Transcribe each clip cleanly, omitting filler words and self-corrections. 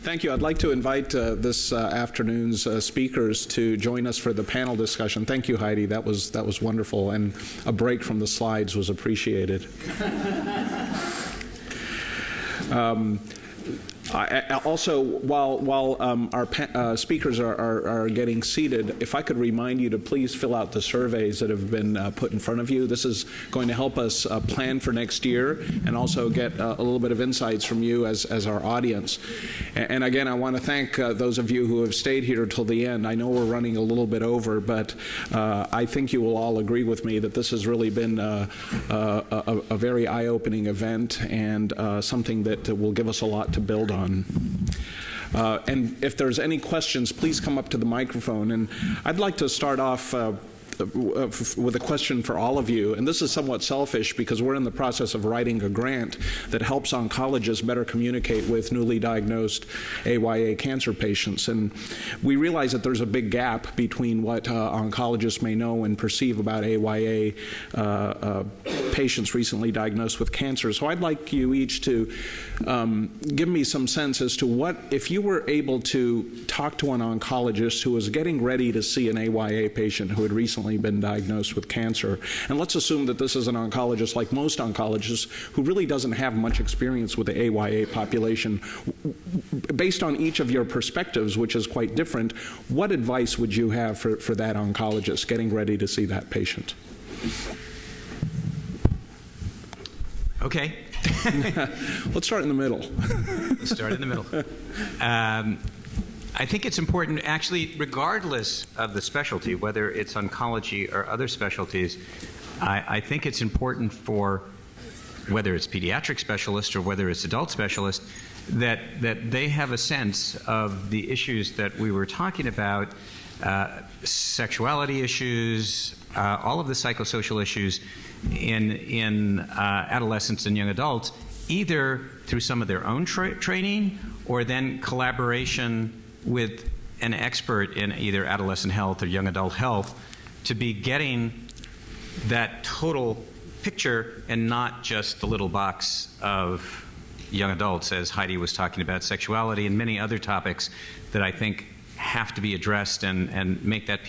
Thank you. I'd like to invite this afternoon's speakers to join us for the panel discussion. Thank you, Heidi. That was wonderful, and a break from the slides was appreciated. Also, while our speakers are getting seated, if I could remind you to please fill out the surveys that have been put in front of you. This is going to help us plan for next year and also get a little bit of insights from you as our audience. And again, I want to thank those of you who have stayed here till the end. I know we're running a little bit over, but I think you will all agree with me that this has really been a very eye-opening event and something that will give us a lot to build on. And if there's any questions, please come up to the microphone. And I'd like to start off with a question for all of you, and this is somewhat selfish because we're in the process of writing a grant that helps oncologists better communicate with newly diagnosed AYA cancer patients. And we realize that there's a big gap between what oncologists may know and perceive about AYA patients recently diagnosed with cancer. So I'd like you each to give me some sense as to what, if you were able to talk to an oncologist who was getting ready to see an AYA patient who had recently been diagnosed with cancer, and let's assume that this is an oncologist like most oncologists who really doesn't have much experience with the AYA population. Based on each of your perspectives, which is quite different, what advice would you have for that oncologist getting ready to see that patient? Okay. Let's start in the middle. Let's start in the middle. I think it's important, actually, regardless of the specialty, whether it's oncology or other specialties, I think it's important for, whether it's pediatric specialist or whether it's adult specialist, that they have a sense of the issues that we were talking about, sexuality issues, all of the psychosocial issues in adolescents and young adults, either through some of their own training or then collaboration with an expert in either adolescent health or young adult health, to be getting that total picture and not just the little box of young adults, as Heidi was talking about, sexuality and many other topics that I think have to be addressed and make that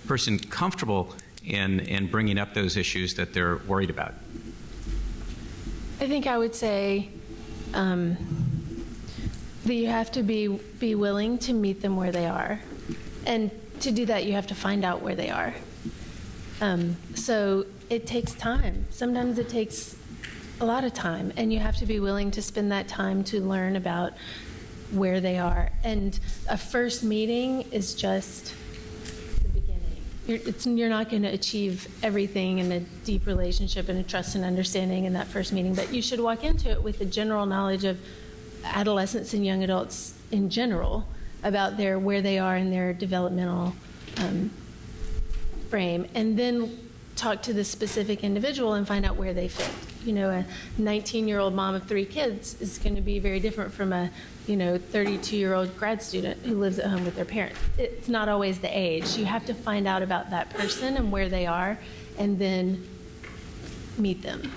person comfortable in bringing up those issues that they're worried about. I think I would say that you have to be willing to meet them where they are. And to do that, you have to find out where they are. So it takes time. Sometimes it takes a lot of time, and you have to be willing to spend that time to learn about where they are. And a first meeting is just the beginning. You're not going to achieve everything in a deep relationship and a trust and understanding in that first meeting, but you should walk into it with the general knowledge of adolescents and young adults in general about where they are in their developmental frame, and then talk to the specific individual and find out where they fit. You know, a 19-year-old mom of 3 kids is going to be very different from a 32-year-old grad student who lives at home with their parents. It's not always the age. You have to find out about that person and where they are, and then meet them.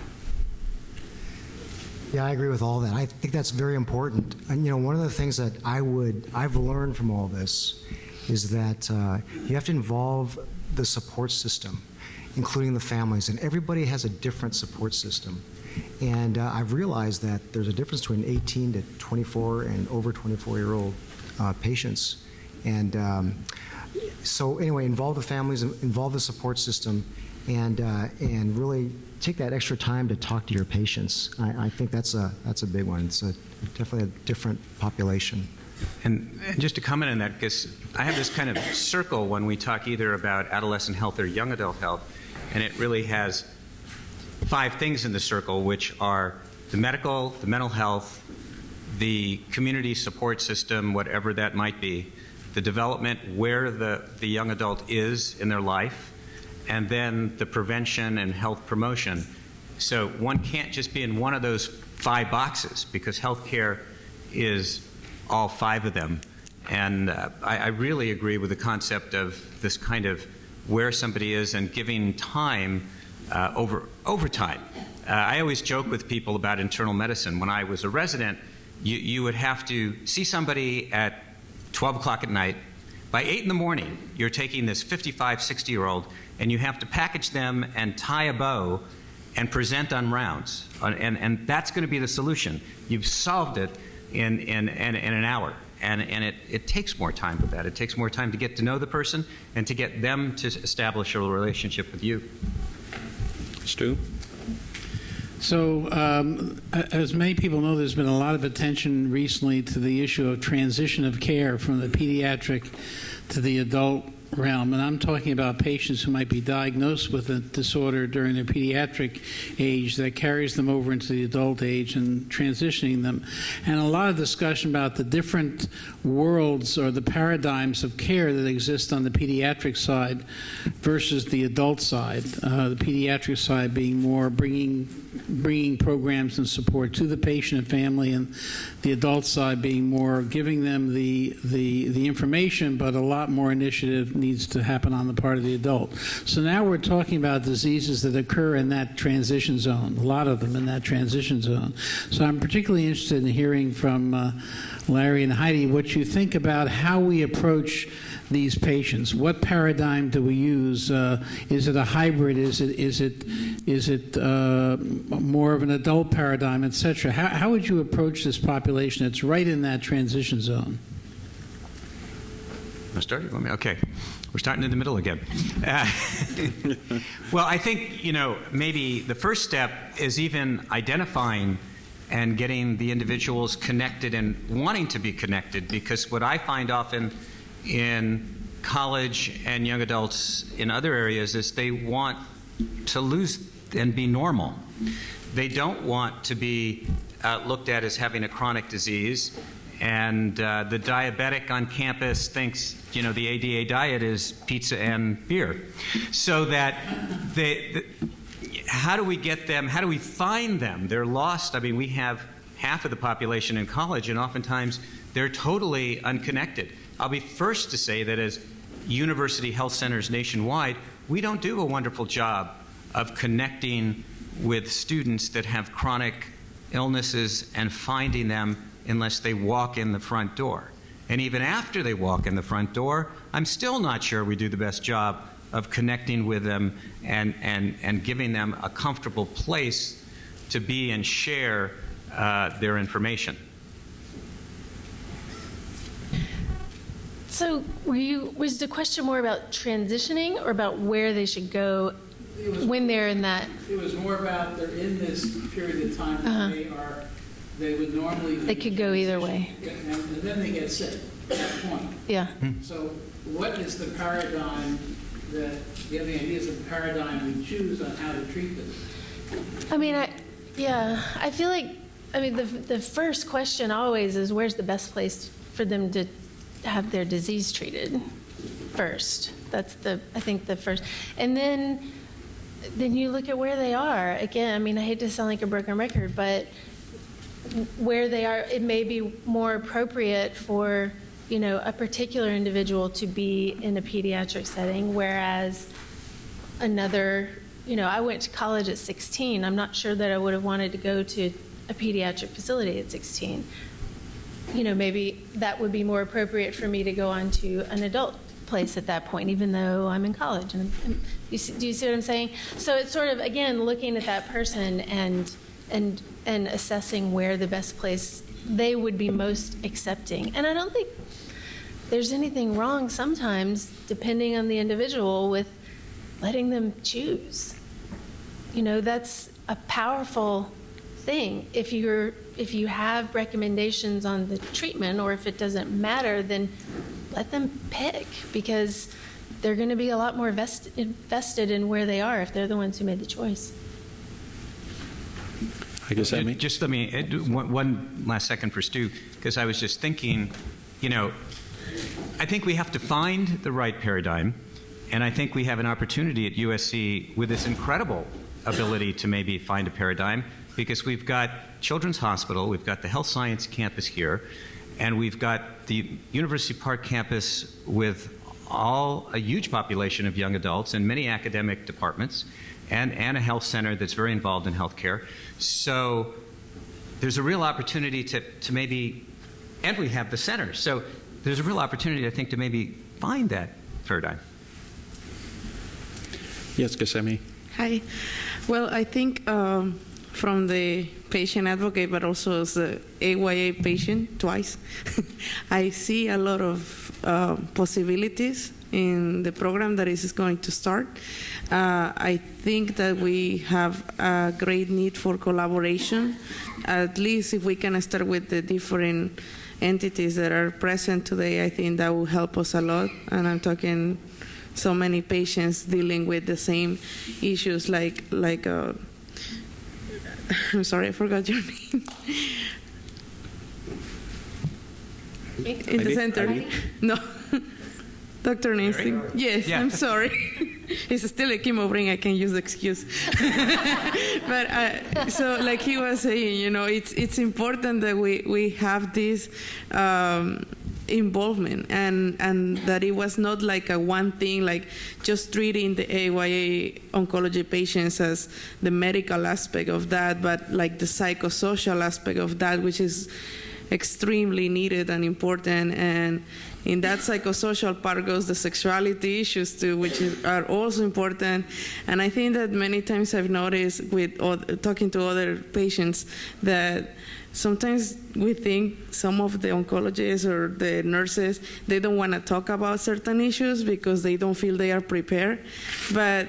Yeah, I agree with all that. I think that's very important. And one of the things that I've learned from all this is that you have to involve the support system, including the families, and everybody has a different support system. And I've realized that there's a difference between 18 to 24 and over 24-year-old patients. And so anyway, involve the families, involve the support system, and really take that extra time to talk to your patients. I think that's a big one. It's definitely a different population. And just to comment on that, because I have this kind of circle when we talk either about adolescent health or young adult health, and it really has 5 things in the circle, which are the medical, the mental health, the community support system, whatever that might be, the development where the young adult is in their life, and then the prevention and health promotion. So one can't just be in one of those 5 boxes, because healthcare is all 5 of them. And I really agree with the concept of this kind of where somebody is and giving time over time. I always joke with people about internal medicine. When I was a resident, you would have to see somebody at 12 o'clock at night. By 8 in the morning, you're taking this 55, 60-year-old, and you have to package them and tie a bow and present on rounds. And that's going to be the solution. You've solved it in an hour. And it takes more time with that. It takes more time to get to know the person and to get them to establish a relationship with you. Stu? So, as many people know, there's been a lot of attention recently to the issue of transition of care from the pediatric to the adult realm. And I'm talking about patients who might be diagnosed with a disorder during their pediatric age that carries them over into the adult age and transitioning them. And a lot of discussion about the different worlds or the paradigms of care that exist on the pediatric side versus the adult side. The pediatric side being more bringing programs and support to the patient and family, and the adult side being more giving them the information, but a lot more initiative needs to happen on the part of the adult. So now we're talking about diseases that occur in that transition zone, a lot of them in that transition zone. So I'm particularly interested in hearing from Larry and Heidi what you think about how we approach these patients. What paradigm do we use? Is it a hybrid? Is it more of an adult paradigm, etc.? How would you approach this population that's right in that transition zone? Want to start? Okay. We're starting in the middle again. Well, I think, maybe the first step is even identifying and getting the individuals connected and wanting to be connected, because what I find often in college and young adults in other areas is they want to lose and be normal. They don't want to be looked at as having a chronic disease. And the diabetic on campus thinks, the ADA diet is pizza and beer. So that how do we get them, how do we find them? They're lost. I mean, we have half of the population in college, and oftentimes they're totally unconnected. I'll be first to say that as university health centers nationwide, we don't do a wonderful job of connecting with students that have chronic illnesses and finding them unless they walk in the front door. And even after they walk in the front door, I'm still not sure we do the best job of connecting with them and giving them a comfortable place to be and share their information. So was the question more about transitioning or about where they should go when they're in that? It was more about they're in this period of time where they would normally... They could go either way. And then they get sick at that point. Yeah. So what is the paradigm that, the other ideas of the paradigm we choose on how to treat this? I mean, I feel like, the first question always is where's the best place for them to have their disease treated first. That's I think the first. And then you look at where they are. Again, I hate to sound like a broken record, but where they are, it may be more appropriate for, a particular individual to be in a pediatric setting, whereas another, I went to college at 16. I'm not sure that I would have wanted to go to a pediatric facility at 16. Maybe that would be more appropriate for me to go on to an adult place at that point, even though I'm in college. And do you see what I'm saying? So it's sort of, again, looking at that person and assessing where the best place they would be most accepting. And I don't think there's anything wrong sometimes, depending on the individual, with letting them choose. That's a powerful thing. If you have recommendations on the treatment, or if it doesn't matter, then let them pick, because they're going to be a lot more invested in where they are if they're the ones who made the choice. I guess that just let me one last second for Stu, because I was just thinking, I think we have to find the right paradigm, and I think we have an opportunity at USC with this incredible ability to maybe find a paradigm, because we've got Children's Hospital, we've got the health science campus here, and we've got the University Park campus with a huge population of young adults and many academic departments, and a health center that's very involved in healthcare. So there's a real opportunity to maybe, and we have the center, so there's a real opportunity, I think, to maybe find that paradigm. Yes, Gesemi. Hi. Well, I think from the patient advocate, but also as the AYA patient twice, I see a lot of possibilities in the program that is going to start. I think that we have a great need for collaboration, at least if we can start with the different entities that are present today. I think that will help us a lot, and I'm talking so many patients dealing with the same issues like I'm sorry, I forgot your name. In the center. No. Dr. Nancy. Yes, yeah. I'm sorry. It's still a chemo brain, I can use the excuse. But so like he was saying, you know, it's important that we have this involvement, and that it was not like a one thing, like just treating the AYA oncology patients as the medical aspect of that, but like the psychosocial aspect of that, which is extremely needed and important. And in that psychosocial part goes the sexuality issues too, which are also important. And I think that many times I've noticed with talking to other patients that sometimes we think some of the oncologists or the nurses, they don't want to talk about certain issues because they don't feel they are prepared. But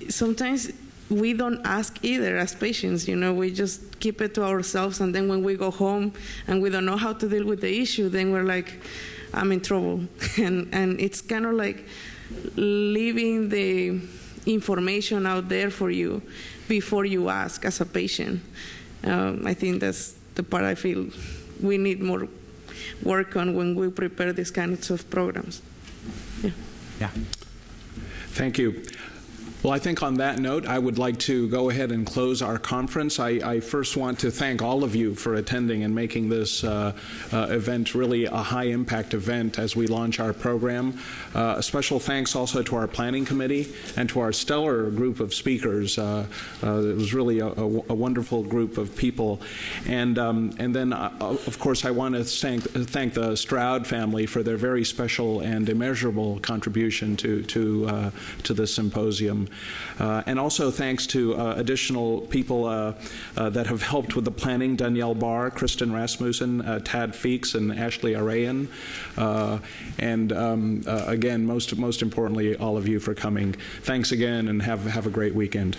sometimes we don't ask either as patients, you know, we just keep it to ourselves, and then when we go home and we don't know how to deal with the issue, then we're like, I'm in trouble. And it's kind of like leaving the information out there for you before you ask as a patient. I think that's the part I feel we need more work on when we prepare these kinds of programs. Yeah. Thank you. Well, I think on that note, I would like to go ahead and close our conference. I first want to thank all of you for attending and making this event really a high-impact event as we launch our program. A special thanks also to our planning committee and to our stellar group of speakers. It was really a wonderful group of people. And then, of course, I want to thank the Stroud family for their very special and immeasurable contribution to this symposium. And also thanks to additional people that have helped with the planning: Danielle Barr, Kristen Rasmussen, Tad Feeks, and Ashley Arayan. And again, most importantly, all of you for coming. Thanks again, and have a great weekend.